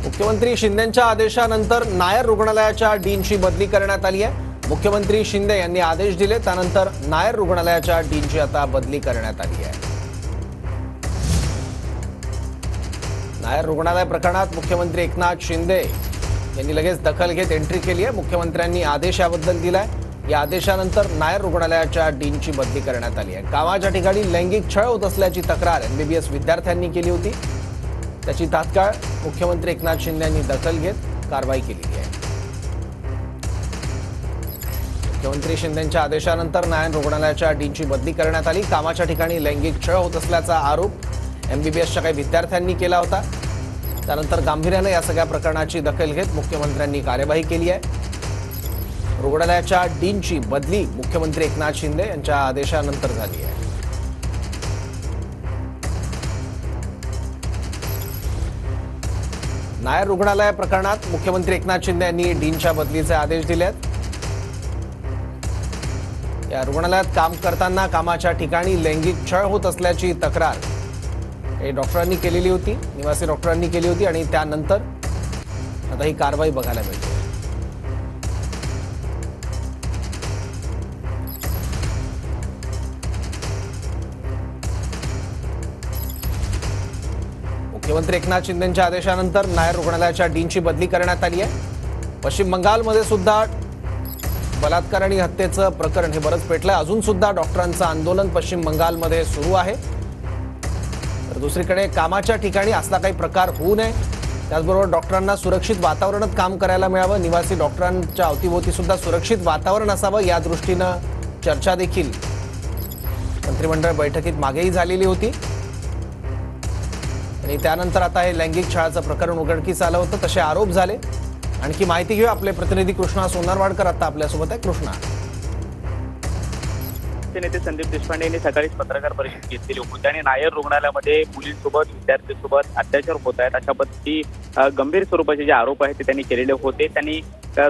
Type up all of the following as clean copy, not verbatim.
मुख्यमंत्री शिंदेंच्या आदेशानंतर नायर रुग्णालयाच्या डीनची बदली करण्यात आली आहे। मुख्यमंत्री शिंदे यांनी आदेश दिले, त्यानंतर नायर रुग्णालयाच्या डीनची आता बदली करण्यात आली आहे। नायर रुग्णालय प्रकरणात मुख्यमंत्री एकनाथ शिंदे यांनी लगेच दखल घेत एंट्री केली आहे। मुख्यमंत्र्यांनी आदेश याबद्दल दिलाय। या आदेशानंतर नायर रुग्णालयाच्या डीनची बदली करण्यात आली आहे। कामाच्या ठिकाणी लैंगिक छळ होत असल्याची तक्रार एमबीबीएस विद्यार्थ्यांनी केली होती। त्याची तात्काळ मुख्यमंत्री एकनाथ शिंदे यांनी दखल घेत कारवाई केली आहे। मुख्यमंत्री शिंदेंच्या आदेशानंतर नायर रुग्णालयाच्या डीनची बदली करण्यात आली। कामाच्या ठिकाणी लैंगिक छळ होत असल्याचा आरोप एमबीबीएसच्या काही विद्यार्थ्यांनी केला होता। त्यानंतर गांभीर्याने या सगळ्या प्रकरणाची दखल घेत मुख्यमंत्र्यांनी कार्यवाही केली आहे। रुग्णालयाच्या डीनची बदली मुख्यमंत्री एकनाथ शिंदे यांच्या आदेशानंतर झाली आहे। नायर रुग्णालय प्रकरणात मुख्यमंत्री एकनाथ शिंदे यांनी डीनच्या बदलीचे आदेश दिले आहेत। या रुग्णालयात काम करताना कामाच्या ठिकाणी लैंगिक छळ होत असल्याची तक्रार डॉक्टरांनी केलेली होती, निवासी डॉक्टरांनी केली होती आणि त्यानंतर आता ही कारवाई बघायला मिळते। मुख्यमंत्री एकनाथ शिंदेंच्या आदेशानंतर नायर रुग्णालयाच्या डीनची बदली करण्यात आली आहे। पश्चिम बंगालमध्ये सुद्धा बलात्कार आणि हत्येचं प्रकरण हे बरंच पेटलंय। अजून सुद्धा डॉक्टरांचं आंदोलन पश्चिम बंगालमध्ये सुरू आहे। तर दुसरीकडे कामाच्या ठिकाणी असला काही प्रकार होऊ नये, त्याचबरोबर डॉक्टरांना सुरक्षित वातावरणात काम करायला मिळावं, निवासी डॉक्टरांच्या अवतीभोवती सुद्धा सुरक्षित वातावरण असावं, या दृष्टीनं चर्चा देखील मंत्रिमंडळ बैठकीत मागेही झालेली होती। आणि त्यानंतर आता हे लैंगिक छळाचं प्रकरण उघडकीस आलं होतं, तसे आरोप झाले। आणखी माहिती घेऊ, आपले प्रतिनिधी कृष्णा सोनारवाडकर आता आपल्यासोबत आहे। कृष्णा, नेते संदीप देशपांडे यांनी सकाळीच पत्रकार परिषद घेतलेली होती आणि नायर रुग्णालयामध्ये मुलींसोबत विद्यार्थ्यांसोबत अत्याचार होत आहेत अशा पद्धती गंभीर स्वरूपाचे जे आरोप आहेत ते त्यांनी केलेले होते। त्यांनी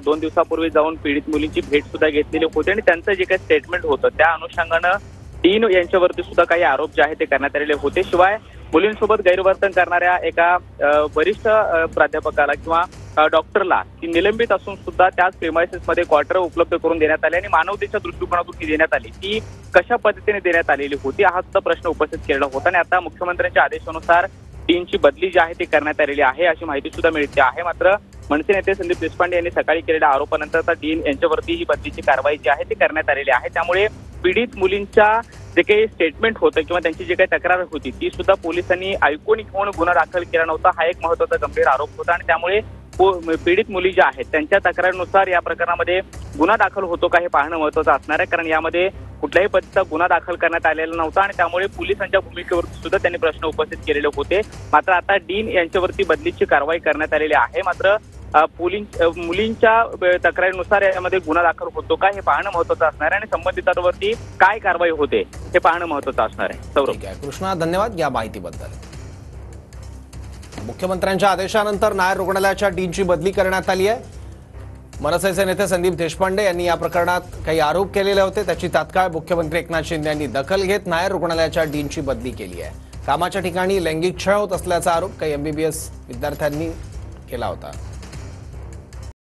2 दिवसापूर्वी जाऊन पीडित मुलींची भेट सुद्धा घेतलेली होती आणि त्यांचं जे काही स्टेटमेंट होतं त्या अनुषंगानं डीन यांच्यावरती सुद्धा काही आरोप जे आहेत ते करण्यात आलेले होते। शिवाय मुलींसोबत गैरवर्तन करणाऱ्या एका वरिष्ठ प्राध्यापकाला किंवा डॉक्टरला ती निलंबित असून सुद्धा त्याच प्रेमायसेसमध्ये क्वार्टर उपलब्ध करून देण्यात आले आणि मानवतेच्या दृष्टिकोनातून ती देण्यात आली, ती कशा पद्धतीने देण्यात आलेली होती हा सुद्धा प्रश्न उपस्थित केलेला होता। आणि आता मुख्यमंत्र्यांच्या आदेशानुसार डीनची बदली जी आहे ती करण्यात आलेली आहे अशी माहिती सुद्धा मिळते आहे। मात्र मनसे नेते संदीप देशपांडे यांनी सकाळी केलेल्या आरोपानंतर आता डीन यांच्यावरती ही बदलीची कारवाई जी आहे ती करण्यात आलेली आहे। त्यामुळे पीडित मुलींच्या जे काही स्टेटमेंट होतं किंवा त्यांची जी काही तक्रार होती ती सुद्धा पोलिसांनी ऐकून घेऊन गुन्हा दाखल केला नव्हता, हा एक महत्त्वाचा गंभीर आरोप होता। आणि त्यामुळे पीडित मुली ज्या आहेत त्यांच्या तक्रारीनुसार या प्रकरणामध्ये गुन्हा दाखल होतो का हे पाहणं महत्त्वाचं असणार आहे, कारण यामध्ये कुठल्याही पद्धतीचा गुन्हा दाखल करण्यात आलेला नव्हता आणि त्यामुळे पोलिसांच्या भूमिकेवर सुद्धा त्यांनी प्रश्न उपस्थित केलेले होते। मात्र आता डीन यांच्यावरती बदलीची कारवाई करण्यात आलेली आहे। मात्र मुलींच्या तक्रारीनुसार यामध्ये गुन्हा दाखल होतो का हे पाहणं महत्त्वाचं असणार आहे आणि संबंधितांवरती काय कारवाई होते हे पाहणं महत्त्वाचं असणार आहे। सौरभ, कृष्णा, धन्यवाद या माहितीबद्दल। मुख्यमंत्र्यांच्या आदेशानंतर नायर रुग्णालयाच्या डीनची बदली करण्यात आली आहे। मनसेचे नेते संदीप देशपांडे यांनी या प्रकरणात काही आरोप केलेले होते, त्याची तात्काळ मुख्यमंत्री एकनाथ शिंदे यांनी दखल घेत नायर रुग्णालयाच्या डीनची बदली केली आहे। कामाच्या ठिकाणी लैंगिक छळ होत असल्याचा आरोप काही एमबीबीएस विद्यार्थ्यांनी केला होता।